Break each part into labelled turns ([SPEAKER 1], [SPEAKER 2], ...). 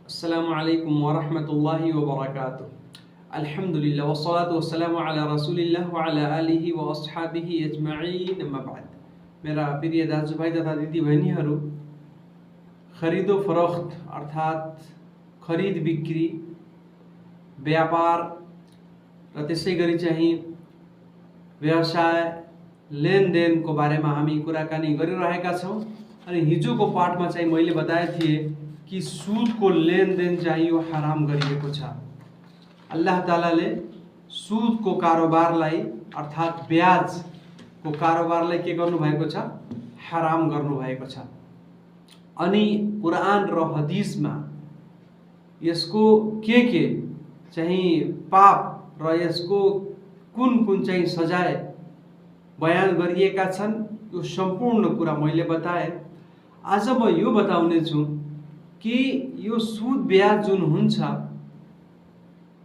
[SPEAKER 1] अस्सलामु अलैकुम व रहमतुल्लाहि व बरकातुह। अल्हम्दुलिल्लाह वस्सलातु वस्सलामु अला रसूलिल्लाह व अला आलिहि व अस्हाबिहि अजमईन, अम्मा बाद। मेरा प्रिय दाजुभाइ तथा दिदीबहिनीहरू, खरिदो फरोख्त अर्थात् खरिद बिक्री, व्यापार र त्यसै गरी चाहिँ व्यवसाय लेनदेनको बारेमा हामी कुराकानी गरिरहेका छौँ। अनि हिजोको पाठमा चाहिँ मैले बताएको थिएँ कि सुदको लेनदेन चाहिँ यो हराम गरिएको छ। अल्लाह तालाले सुदको कारोबारलाई अर्थात् ब्याजको कारोबारलाई के गर्नुभएको छ? हराम गर्नुभएको छ। अनि कुरान र हदिसमा यसको के चाहिँ पाप र यसको कुन कुन चाहिँ सजाय बयान गरिएका छन्, यो सम्पूर्ण कुरा मैले बताएँ। आज म यो बताउने छु कि यो सुद ब्याज जुन हुन्छ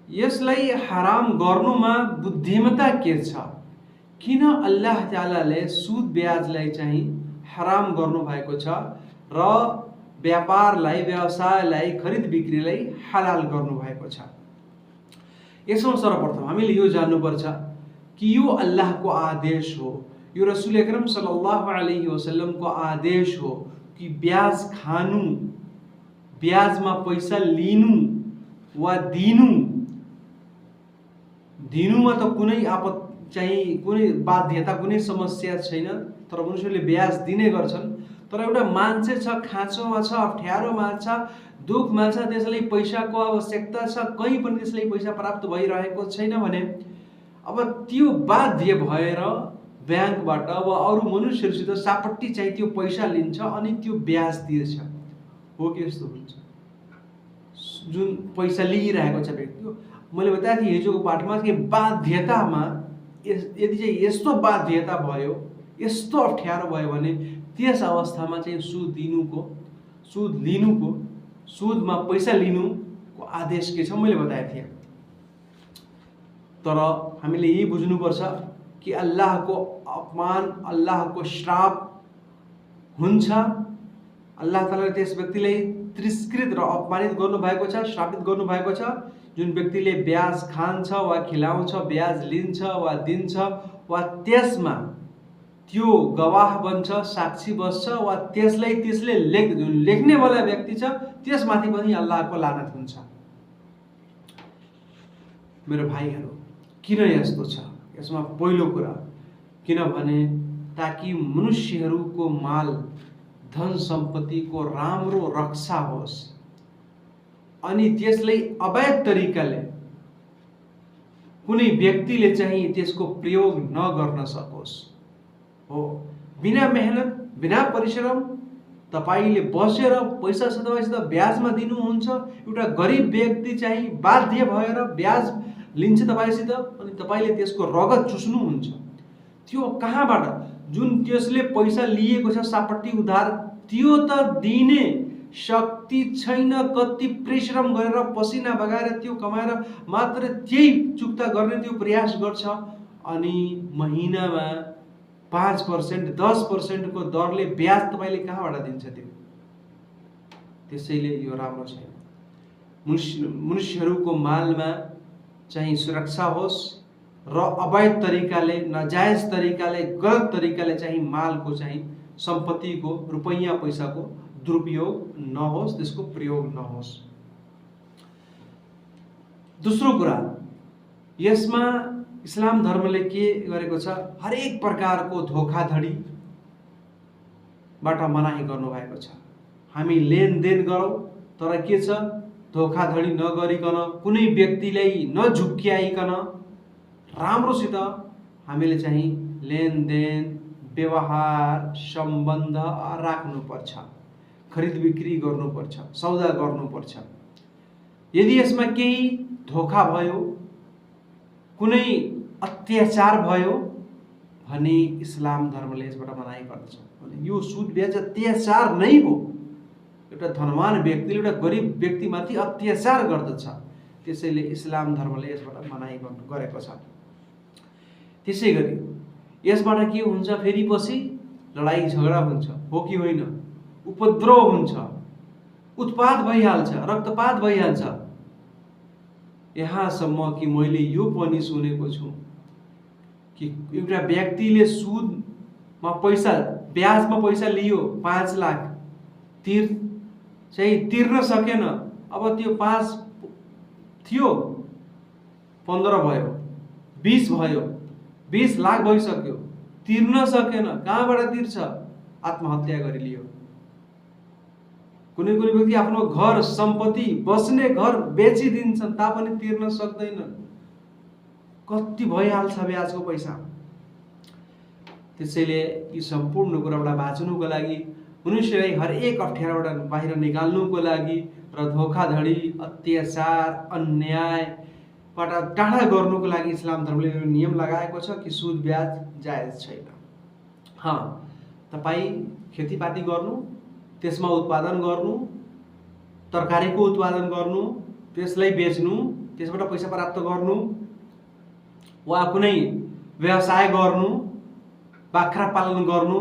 [SPEAKER 1] यसलाई हराम गर्नुमा बुद्धिमत्ता के छ? किन अल्लाह तालाले सुद ब्याजलाई चाहिँ हराम गर्नुभएको छ र व्यापारलाई, व्यवसायलाई, खरिद बिक्रीलाई हलाल गर्नुभएको छ? यसमा सर्वप्रथम हामीले यो जान्नुपर्छ कि यो अल्लाहको आदेश हो, यो रसूल अकरम सल्लल्लाहु अलैहि वसल्लमको आदेश हो कि ब्याज खानु, ब्याजमा पैसा लिनु वा दिनुमा त कुनै चाहिँ कुनै बाध्यता, कुनै समस्या छैन। तर मनुष्यले ब्याज दिने गर्छन्। तर एउटा मान्छे छ, खाँचोमा छ, अप्ठ्यारोमा छ, दुखमा छ, त्यसलाई पैसाको आवश्यकता छ, कहीँ पनि त्यसलाई पैसा प्राप्त भइरहेको छैन भने अब त्यो बाध्य भएर ब्याङ्कबाट वा अरू मनुष्यहरूसित सापट्टि चाहिँ त्यो पैसा लिन्छ अनि त्यो ब्याज तिर्छ। हो कि यस्तो हुन्छ? जुन पैसा लिइरहेको छ व्यक्ति, मैले बताएको थिएँ हिजोको पाठमा कि बाध्यतामा यदि चाहिँ यस्तो बाध्यता भयो, यस्तो अप्ठ्यारो भयो भने त्यस अवस्थामा चाहिँ सुद लिनुको, सुदमा पैसा लिनुको आदेश के छ मैले बताएको थिएँ। तर हामीले यही बुझ्नुपर्छ कि अल्लाहको अपमान, अल्लाहको श्राप हुन्छ। अल्लाह तालाले त्यस व्यक्तिलाई तिरस्कृत र अपमानित गर्नुभएको छ, श्रापित गर्नुभएको छ जुन व्यक्तिले ब्याज खान्छ वा खिलाउँछ, ब्याज लिन्छ वा दिन्छ वा त्यसमा त्यो गवाह बन्छ, साक्षी बस्छ वा त्यसले लेख्नेवाला व्यक्ति छ त्यसमाथि पनि अल्लाहको लानत हुन्छ। मेरो भाइहरू, किन यस्तो छ? यसमा पहिलो कुरा किनभने ताकि मनुष्यहरूको माल, धन सम्पत्तिको राम्रो रक्षा होस् अनि त्यसलाई अवैध तरिकाले कुनै व्यक्तिले चाहिँ त्यसको प्रयोग नगर्न सकोस्। हो, बिना मेहनत, बिना परिश्रम तपाईले बसेर पैसा तपाईँसित ब्याजमा दिनुहुन्छ। एउटा गरिब व्यक्ति चाहिँ बाध्य भएर ब्याज लिन्छ तपाईसित अनि तपाईले त्यसको रगत चुस्नुहुन्छ। त्यो कहाँबाट? जुन त्यसले पैसा लिएको छ सापट्टि उधार, त्यो त दिने शक्ति छैन। कति परिश्रम गरेर पसिना बगाएर त्यो कमाएर मात्र त्यही चुक्ता गर्ने त्यो प्रयास गर्छ अनि महिनामा 5%, 10% को दरले ब्याज तपाईले कहाँबाट दिन्छ त्यो? त्यसैले यो राम्रो छैन। मनुष्यहरूको मालमा चाहिँ सुरक्षा होस् र अवैध तरिकाले, नाजायज तरिकाले, गलत तरिकाले चाहिँ मालको चाहिँ सम्पत्तिको, रुपैयाँ पैसाको दुरुपयोग नहोस्, त्यसको प्रयोग नहोस्। दोस्रो कुरा, यसमा इस्लाम धर्मले के गरेको छ? हरेक प्रकारको धोखाधडीबाट मनाही गर्नुभएको छ। हामी लेनदेन गरौँ तर के छ? धोखाधडी नगरिकन, कुनै व्यक्तिलाई नझुक्क्याइकन राम्रोसित हामीले चाहिँ लेनदेन, व्यवहार, सम्बन्ध राख्नुपर्छ, खरिद बिक्री गर्नुपर्छ, सौदा गर्नुपर्छ। यदि यसमा केही धोखा भयो, कुनै अत्याचार भयो भने इस्लाम धर्मले यसबाट मनाही गर्दछ। भने यो सुद ब्याज अत्याचार नै हो। एउटा धनवान व्यक्तिले एउटा गरिब व्यक्तिमाथि अत्याचार गर्दछ। त्यसैले इस्लाम धर्मले यसबाट मनाही गरेको छ। त्यसै गरी यसबाट के हुन्छ? फेरि पछि लडाई झगडा हुन्छ। हो कि होइन? उपद्रव हुन्छ। उत्पात भइहाल्छ, रक्तपात भइहाल्छ। यहाँसम्म कि मैले यो पनि सुनेको छु कि एउटा व्यक्तिले सुदमा पैसा, ब्याजमा पैसा लियो 5 लाख, तिर्न सकेन। अब त्यो 5 थियो 15 भयो, 20 भयो, 20 लाख भइसक्यो, तिर्न सकेन। कहाँबाट तिर्छ? आत्महत्या गरिलियो। कुनै कुनै व्यक्ति आफ्नो घर सम्पत्ति, बस्ने घर बेचिदिन्छन् तापनि तिर्न सक्दैनन्। कति भइहाल्छ ब्याजको पैसा। त्यसैले यी सम्पूर्ण कुराबाट बाँच्नुको लागि, मनुष्यलाई हरेक अप्ठ्यारोबाट बाहिर निकाल्नुको लागि र धोखाधडी, अत्याचार, अन्यायबाट टाढा गर्नुको लागि इस्लाम धर्मले यो नियम लगाएको छ कि सुद ब्याज जायज छैन। तपाईँ खेतीपाती गर्नु, त्यसमा उत्पादन गर्नु, तरकारीको उत्पादन गर्नु, त्यसलाई बेच्नु, त्यसबाट पैसा प्राप्त गर्नु, वा कुनै व्यवसाय गर्नु, बाख्रा पालन गर्नु,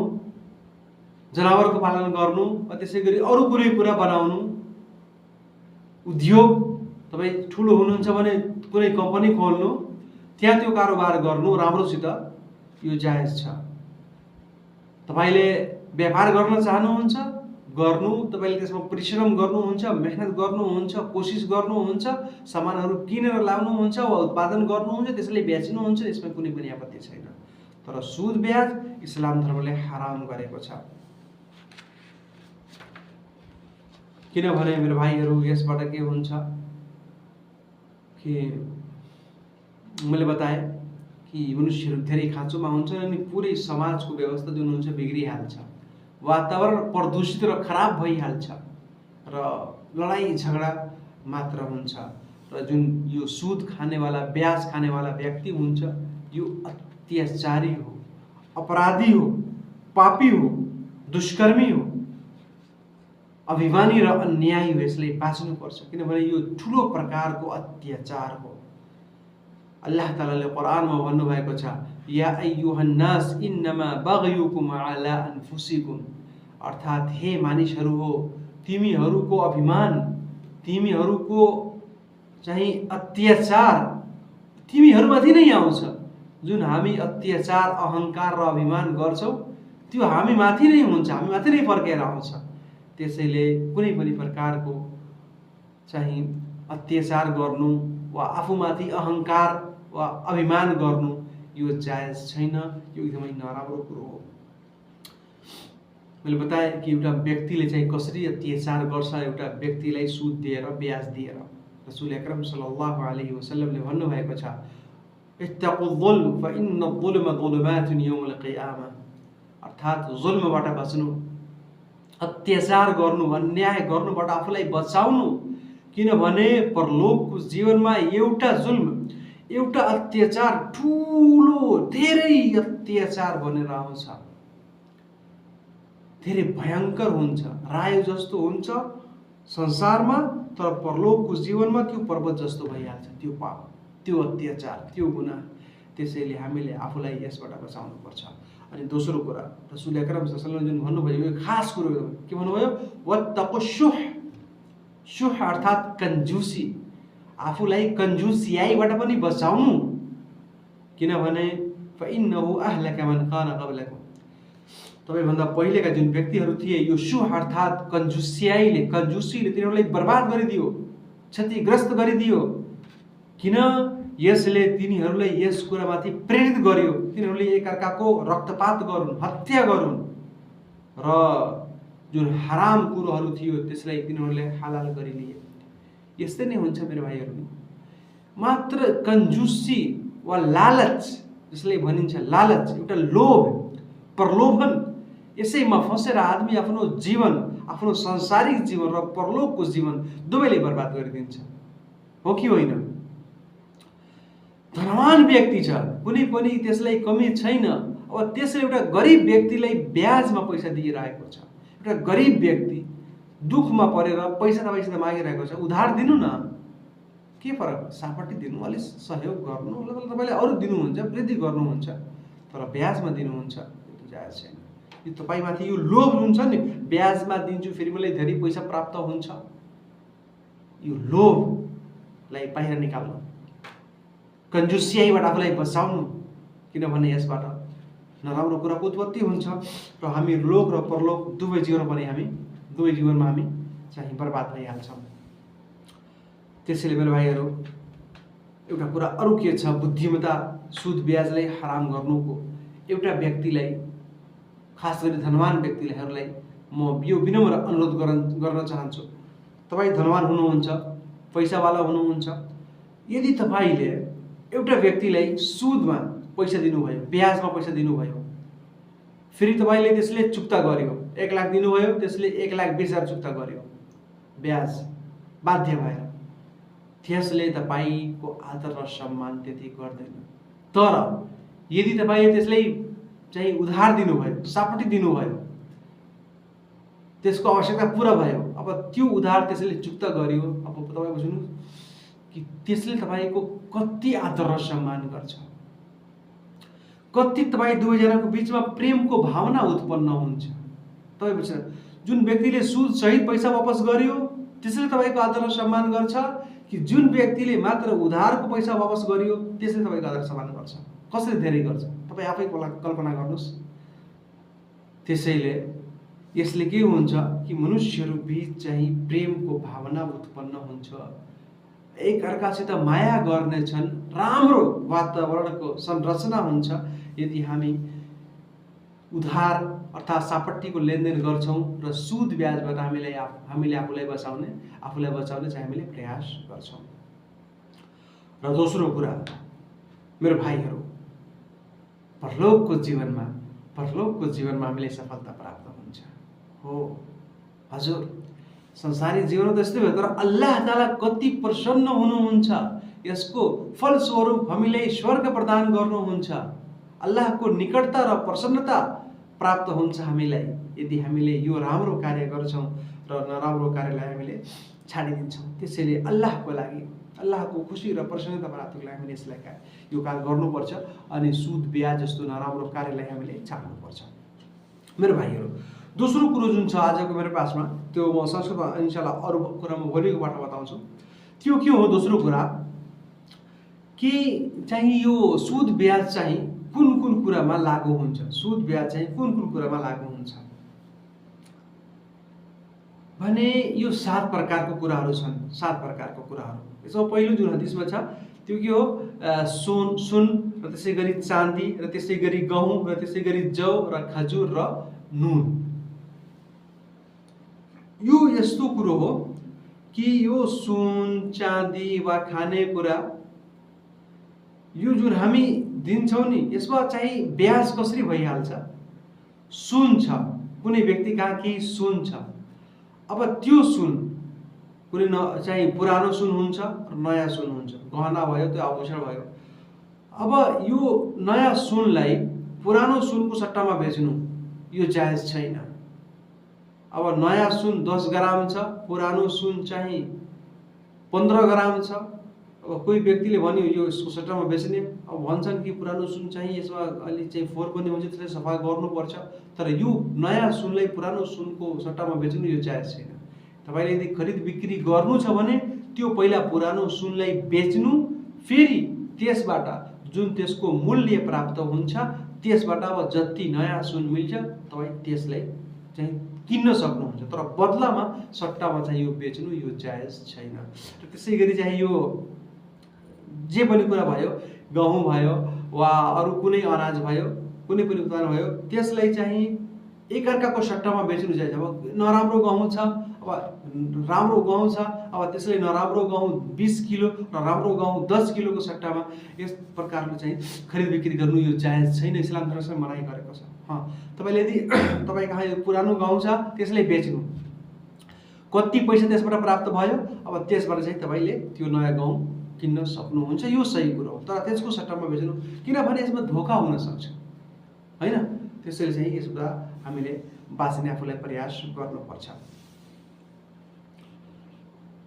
[SPEAKER 1] जनावरको पालन गर्नु, वा त्यसै गरी अरू कुनै कुरा बनाउनु, उद्योग, तपाईँ ठुलो हुनुहुन्छ भने कुनै कम्पनी खोल्नु, त्यहाँ त्यो कारोबार गर्नु राम्रोसित, यो जायज छ। तपाईले व्यापार गर्न चाहनुहुन्छ गर्नु, तपाईले त्यसमा परिश्रम गर्नुहुन्छ, मेहनत गर्नुहुन्छ, कोसिस गर्नुहुन्छ, सामानहरू किनेर ल्याउनुहुन्छ वा उत्पादन गर्नुहुन्छ, त्यसले बेच्नुहुन्छ, यसमा कुनै पनि आपत्ति छैन। तर सुद ब्याज इस्लाम धर्मले हराम गरेको छ। किनभने मेरो भाइहरू, यसबाट के हुन्छ कि मैले बताए कि मनुष्यहरू धेरै खाँचोमा हुन्छन् अनि पुरै समाजको व्यवस्था जुन हुन्छ बिग्रिहाल्छ, वातावरण प्रदूषित र खराब भइहाल्छ र लडाई झगडा मात्र हुन्छ। र जुन यो सुद खानेवाला, ब्याज खानेवाला व्यक्ति हुन्छ, यो अत्याचारी हो, अपराधी हो, पापी हो, दुष्कर्मी हो, अभिमानी र अन्यायी हो। यसले बाँच्नुपर्छ, किनभने यो ठुलो प्रकारको अत्याचार हो। अल्लाह तालाले कुरानमा भन्नुभएको छ, या अय्युहन्नास इन्नमा बग्युकुम अला अनफुसिकुम, अर्थात हे मानिसहरू हो, तिमीहरूको अभिमान, तिमीहरूको चाहिँ अत्याचार तिमीहरूमाथि नै आउँछ। जुन हामी अत्याचार, अहंकार र अभिमान गर्छौं त्यो हामी माथि नै हुन्छ, हामी माथि नै फर्केर आउँछ। त्यसैले कुनै पनि प्रकारको चाहिँ अत्याचार गर्नु वा आफूमाथि अहंकार वा अभिमान गर्नु यो जायज छैन, यो एकदमै नराम्रो कुरो हो। मैले बताए कि एउटा व्यक्तिले चाहिँ कसरी अत्याचार गर्छ, एउटा व्यक्तिलाई सुद दिएर, ब्याज दिएर। रसूल अकरम सल्लल्लाहु अलैहि वसल्लमले भन्नुभएको छ, इत्तकुल फइन्न जुल्म जुलुमातुन यौमल क़ियामा, अर्थात जुल्मबाट बच्नु, अत्याचार गर्नु, अन्याय गर्नुबाट आफूलाई बचाउनु, किनभने परलोकको जीवनमा एउटा जुल्म, एउटा अत्याचार ठुलो, धेरै अत्याचार बनेर आउँछ, धेरै भयंकर हुन्छ, रायो जस्तो हुन्छ संसारमा, तर परलोकको जीवनमा त्यो पर्वत जस्तो भइहाल्छ, त्यो पाप, त्यो अत्याचार, त्यो गुनाह। त्यसैले हामीले आफूलाई यसबाट बचाउनु पर्छ। अनि दोस्रो कुरा, रसूल अकरम सल्लल्लाहु अलैहि वसल्लम जुन भन्नुभयो यो खास कुरो के भन्नुभयो, वत्तकुशुह, शुह अर्थात कंजूसी, आफूलाई कंजूसियाईबाट पनि बचाउनु, किनभने फइन्नहु अहलक मन कान क़ब्लकुम, तपाईभन्दा पहिलेका जुन व्यक्तिहरू थिए यो शुह अर्थात कंजूसियाईले, कंजूसीले तिनीहरूलाई बर्बाद गरिदियो, क्षतिग्रस्त गरिदियो। किन? यसले तिनीहरूलाई यस कुरामाथि प्रेरित गर्यो, तिनीहरूले एकअर्काको रक्तपात गरून्, हत्या गरून्, र जुन हराम कुरोहरू थियो त्यसलाई तिनीहरूले हलाल गरिलिए। यस्तै नै हुन्छ मेरो भाइहरू। मात्र कंजूसी वा लालच, जसले भनिन्छ लालच, एउटा लोभ, प्रलोभन, यसैमा फसेर आदमी आफ्नो जीवन, आफ्नो सांसारिक जीवन र परलोकको जीवन दुवैले बर्बाद गरिदिन्छ, हो कि होइन? धनवान व्यक्ति छ, कुनै पनि त्यसलाई कमी छैन, अब त्यसले एउटा गरिब व्यक्तिलाई ब्याजमा पैसा दिइरहेको छ। एउटा गरिब व्यक्ति दुखमा परेर पैसा तपाईसित मागिरहेको छ, उधार दिनु न, के फरक? सापट्टि दिनु, अलि सहयोग गर्नु, तपाईँले अरू दिनुहुन्छ, वृद्धि गर्नुहुन्छ, तर ब्याजमा दिनुहुन्छ, त्यो जायज छैन। यो तपाईँमाथि यो लोभ हुन्छ नि, ब्याजमा दिन्छु फेरि मलाई धेरै पैसा प्राप्त हुन्छ, यो लोभलाई बाहिर निकाल्नु, कन्जुसियाईबाट आफूलाई बचाउनु। किनभने यसबाट नराम्रो कुराको उत्पत्ति हुन्छ र हामी लोक र परलोक दुवै जीवनमा हामी चाहिँ बर्बाद भइहाल्छौँ। त्यसैले मेरो भाइहरू, एउटा कुरा अरू के छ, बुद्धिमत्ता सुद ब्याजलाई हराम गर्नुको एउटा व्यक्तिलाई, खास गरी धनवान व्यक्तिहरूलाई म यो विनम्र अनुरोध गर्न चाहन्छु। तपाईँ धनवान हुनुहुन्छ, पैसावाला हुनुहुन्छ, यदि तपाईँले एउटा व्यक्तिलाई सुदमा पैसा दिनुभयो, ब्याजमा पैसा दिनुभयो, फेरि तपाईँले त्यसले चुक्ता गर्यो, 1 लाख दिनुभयो, त्यसले 1,20,000 चुक्ता गर्यो ब्याज बाध्य भएर, त्यसले तपाईँको आदर र सम्मान त्यति गर्दैन। तर यदि तपाईँले त्यसलाई चाहिँ उधार दिनुभयो, सापटी दिनुभयो, त्यसको आवश्यकता पुरा भयो, अब त्यो उधार त्यसले चुक्ता गर्यो, अब तपाईँ बुझ्नु कि त्यसले तपाईँको कति आदर र सम्मान गर्छ, कति तपाईँ दुवैजनाको बिचमा प्रेमको भावना उत्पन्न हुन्छ। तपाईँ बुझ्नु, जुन व्यक्तिले सुद सहित पैसा वापस गर्यो त्यसले तपाईँको आदर र सम्मान गर्छ कि जुन व्यक्तिले मात्र उधारको पैसा वापस गर्यो त्यसले तपाईँको आदर सम्मान गर्छ? कसले धेरै गर्छ तपाईँ आफै कल्पना गर्नुहोस्। त्यसैले यसले के हुन्छ कि मनुष्यहरू बीच चाहिँ प्रेमको भावना उत्पन्न हुन्छ, एक अर्कासित माया गर्नेछन्, राम्रो वातावरणको संरचना हुन्छ यदि हामी उधार अर्थात् सापट्टीको लेनदेन गर्छौँ र सुद ब्याजबाट हामीले आफूलाई बचाउने चाहिँ हामीले प्रयास गर्छौँ। र दोस्रो कुरा मेरो भाइहरू, परलोकको जीवनमा हामीले सफलता प्राप्त हुन्छ। हो हजुर, संसारी जीवन त यस्तै भयो, तर अल्लाह ताला कति प्रसन्न हुनुहुन्छ, यसको फलस्वरूप हामीलाई स्वर्ग प्रदान गर्नुहुन्छ, अल्लाहको निकटता र प्रसन्नता प्राप्त हुन्छ हामीलाई यदि हामीले यो राम्रो कार्य गर्छौँ र नराम्रो कार्यलाई हामीले छाडिदिन्छौँ। त्यसैले अल्लाहको लागि, अल्लाहको खुसी र प्रसन्नता प्राप्तिको लागि हामीले यसलाई यो कार्य गर्नुपर्छ अनि सुद ब्याज जस्तो नराम्रो कार्यलाई हामीले छाड्नुपर्छ। मेरो भाइहरू, दोस्रो कुरो जुन छ आजको मेरो पासमा, त्यो म संस्कृतमा इन्शाल्लाह अरू कुरा म भोलिकोबाट बताउँछु। त्यो के हो दोस्रो कुरा, कि चाहिँ यो सुद ब्याज चाहिँ कुन कुरामा लागू हुन्छ, सुद ब्याज चाहिँ कुन कुरामा लागू हुन्छ भने यो 7 प्रकारको कुराहरू छन्। 7 प्रकारको कुराहरू यसमा पहिलो जुन हदिसमा छ त्यो के हो, सुन र त्यसै गरी चाँदी र त्यसै गरी गहुँ र त्यसै गरी जौ र खजुर र नुन। यो यस्तो कुरो हो कि यो सुन चाँदी वा खानेकुरा यो जुन हामी दिन्छौँ नि, यसमा चाहिँ ब्याज कसरी भइहाल्छ। सुन छ, कुनै व्यक्ति कहाँ केही सुन छ, अब त्यो सुन कुनै चाहिँ पुरानो सुन हुन्छ र नयाँ सुन हुन्छ, गहना भयो त्यो आभूषण भयो। अब यो नयाँ सुनलाई पुरानो सुनको सट्टामा बेच्नु यो जायज छैन। अब नयाँ सुन 10 ग्राम छ, पुरानो सुन चाहिँ 15 ग्राम छ। अब कोही व्यक्तिले भन्यो यो यसको सट्टामा बेच्ने, अब भन्छन् कि पुरानो सुन चाहिँ यसमा अलि चाहिँ फोहोर पनि हुन्छ, त्यसलाई सफा गर्नुपर्छ, तर यो नयाँ सुनलाई पुरानो सुनको सट्टामा बेच्नु यो जायज छैन। तपाईले यदि खरिद बिक्री गर्नु छ भने त्यो पहिला पुरानो सुनलाई बेच्नु, फेरि त्यसबाट जुन त्यसको मूल्य प्राप्त हुन्छ त्यसबाट अब जति नयाँ सुन मिल्छ तपाईँ त्यसलाई चाहिँ किन्न सक्नुहुन्छ, तर बदलामा सट्टामा चाहिँ यो बेच्नु यो जायज छैन। र त्यसै गरी चाहिँ यो जे पनि कुरा भयो, गहुँ भयो वा अरू कुनै अनाज भयो, कुनै पनि उत्पादन भयो, त्यसलाई चाहिँ एकअर्काको सट्टामा बेच्नु जायज। अब नराम्रो गहुँ छ, अब राम्रो गहुँ छ, अब त्यसलाई नराम्रो गहुँ 20 किलो र राम्रो गहुँ 10 किलोको सट्टामा यस प्रकारले चाहिँ खरिद बिक्री गर्नु यो जायज छैन, इस्लाम धर्मले मनाही गरेको छ। तपाईले यदि तपाईँ कहाँ यो पुरानो गहुँ छ त्यसलाई बेच्नु, कति पैसा त्यसबाट प्राप्त भयो, अब त्यसबाट चाहिँ तपाईले त्यो नयाँ गहुँ किन्न सक्नुहुन्छ, यो सही कुरो हो। तर त्यसको सट्टामा बेच्नु, किनभने यसमा धोका हुन सक्छ हैन। त्यसैले चाहिँ यसबाट हामीले बाँच्ने आफूलाई प्रयास गर्नुपर्छ।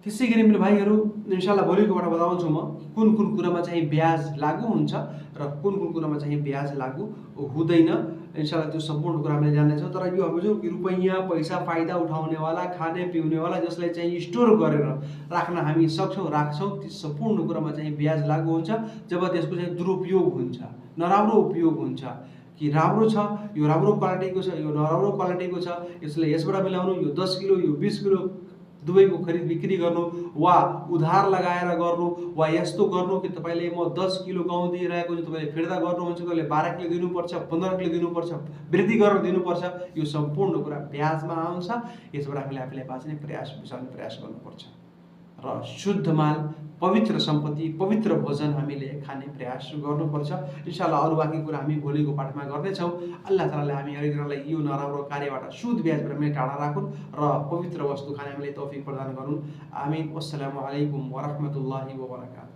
[SPEAKER 1] त्यसै गरी मेरो भाइहरू, इन्शाल्लाह भोलिकोबाट बताउँछु म कुन कुरामा चाहिँ ब्याज लागू हुन्छ र कुन कुरामा चाहिँ ब्याज लागू हुँदैन इन्शाल्लाह त्यो सम्पूर्ण कुरा हामीले जान्नेछौँ। तर यो बुझौँ कि रुपैयाँ पैसा फाइदा उठाउनेवाला खाने पिउनेवाला जसलाई चाहिँ स्टोर गरेर राख्न हामी सक्छौँ राख्छौँ ती सम्पूर्ण कुरामा चाहिँ ब्याज लागु हुन्छ जब त्यसको चाहिँ दुरुपयोग हुन्छ, नराम्रो उपयोग हुन्छ। कि राम्रो छ, यो राम्रो क्वालिटीको छ, यो नराम्रो क्वालिटीको छ, यसले यसबाट मिलाउनु, यो 10 किलो यो 20 किलो दुवैको खरिद बिक्री गर्नु वा उधार लगाएर गर्नु वा यस्तो गर्नु कि तपाईँले म 10 किलो गहुँ दिइरहेको छु, तपाईँले फिर्ता गर्नुहुन्छ, तपाईँले 12 किलो दिनुपर्छ, 15 किलो दिनुपर्छ, वृद्धि गरेर दिनुपर्छ, यो सम्पूर्ण कुरा ब्याजमा आउँछ। यसबाट हामीले आफूलाई बाँच्ने प्रयास गर्नुपर्छ र शुद्ध माल, पवित्र सम्पत्ति, पवित्र भोजन हामीले खाने प्रयास गर्नुपर्छ। इन्शाल्लाह अरू बाँकी कुरा हामी भोलिको पाठमा गर्नेछौँ। अल्लाह तालाले हामी हरेकजनालाई यो नराम्रो कार्यबाट सुद ब्याजबाट पनि टाढा राखुन् र पवित्र वस्तु खाने हामीले तौफिक प्रदान गरून्। आमीन। अस्सलामु अलैकुम वरहमतुल्लाहि वबरकातुहू।